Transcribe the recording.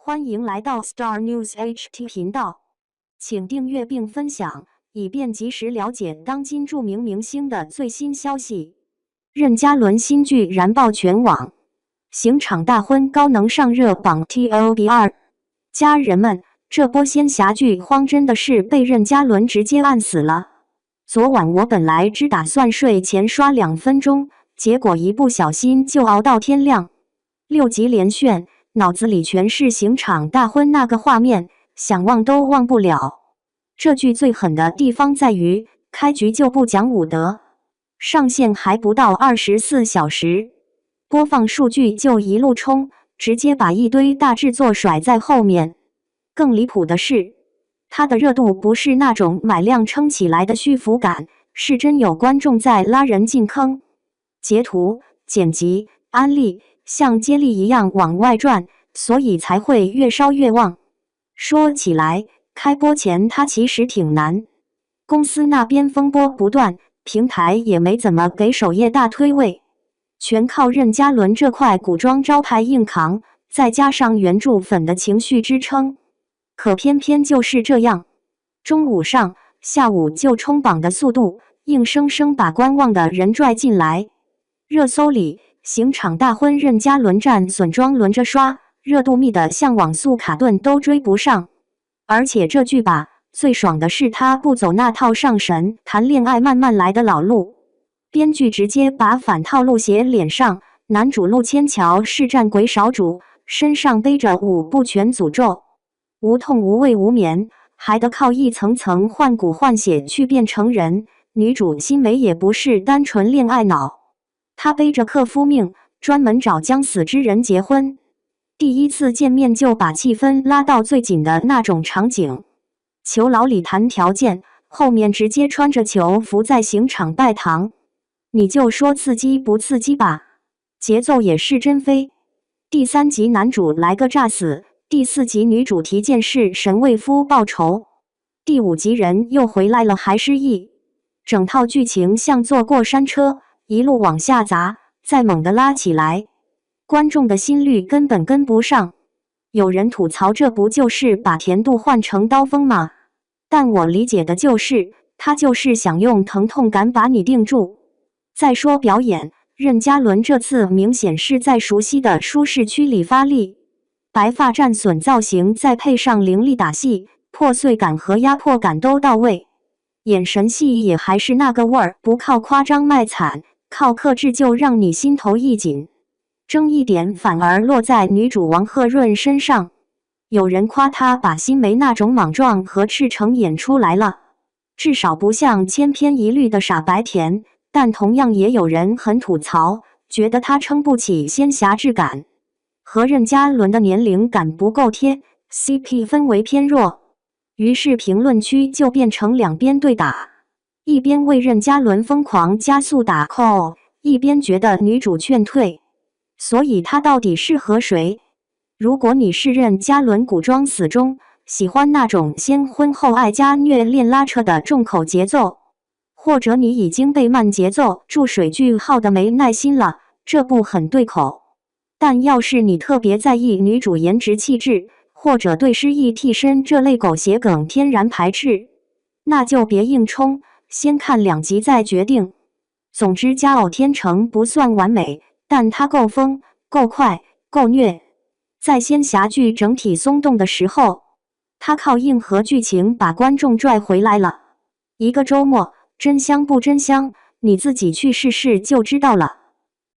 欢迎来到 Star News HT 频道，请订阅并分享，以便及时了解当今著名明星的最新消息。任嘉伦新剧燃爆全网，刑场大婚高能上热榜 TLDR。家人们，这波仙侠剧荒真的是被任嘉伦直接按死了。昨晚我本来只打算睡前刷2分钟，结果一不小心就熬到天亮。6集连续，脑子里全是刑场大婚那个画面，想忘都忘不了。这剧最狠的地方在于，开局就不讲武德，上线还不到24小时，播放数据就一路冲，直接把一堆大制作甩在后面。更离谱的是，它的热度不是那种买量撑起来的虚浮感，是真有观众在拉人进坑，截图、剪辑、安利像接力一样往外转，所以才会越烧越旺。说起来，开播前它其实挺难，公司那边风波不断，平台也没怎么给首页大推位，全靠任嘉伦这块古装招牌硬扛，再加上原著粉的情绪支撑。可偏偏就是这样，中午上，下午就冲榜的速度，硬生生把观望的人拽进来。热搜里，刑场大婚任嘉伦战损庄轮着刷，热度密的像网速卡顿都追不上。而且这剧吧，最爽的是他不走那套上神谈恋爱慢慢来的老路，编剧直接把反套路写脸上。男主陆千桥是战鬼少主，身上背着5部全诅咒，无痛无畏无眠，还得靠一层层换骨换血去变成人。女主新梅也不是单纯恋爱脑，她背着克夫命，专门找将死之人结婚。第一次见面就把气氛拉到最紧的那种场景，求老李谈条件，后面直接穿着囚服在刑场拜堂。你就说刺激不刺激吧，节奏也是真飞。第3集男主来个炸死，第4集女主提剑士神为夫报仇，第5集人又回来了还失忆。整套剧情像坐过山车，一路往下砸，再猛地拉起来，观众的心率根本跟不上。有人吐槽这不就是把甜度换成刀锋吗？但我理解的就是，他就是想用疼痛感把你定住。再说表演，任嘉伦这次明显是在熟悉的舒适区里发力，白发战损造型再配上凌厉打戏，破碎感和压迫感都到位，眼神戏也还是那个味儿，不靠夸张卖惨，靠克制就让你心头一紧。争议点反而落在女主王鹤润身上，有人夸她把新梅那种莽撞和赤诚演出来了，至少不像千篇一律的傻白甜，但同样也有人很吐槽，觉得她撑不起仙侠质感，和任嘉伦的年龄感不够贴， CP 氛围偏弱。于是评论区就变成两边对打，一边为任嘉伦疯狂加速打 call， 一边觉得女主劝退。所以他到底适合谁？如果你是任嘉伦古装死忠，喜欢那种先婚后爱加虐恋拉扯的重口节奏，或者你已经被慢节奏注水剧耗得没耐心了，这部很对口。但要是你特别在意女主颜值气质，或者对失忆替身这类狗血梗天然排斥，那就别硬冲，先看2集再决定。总之，佳偶天成不算完美，但它够疯、够快、够虐。在仙侠剧整体松动的时候，它靠硬核剧情把观众拽回来了。一个周末，真香不真香，你自己去试试就知道了。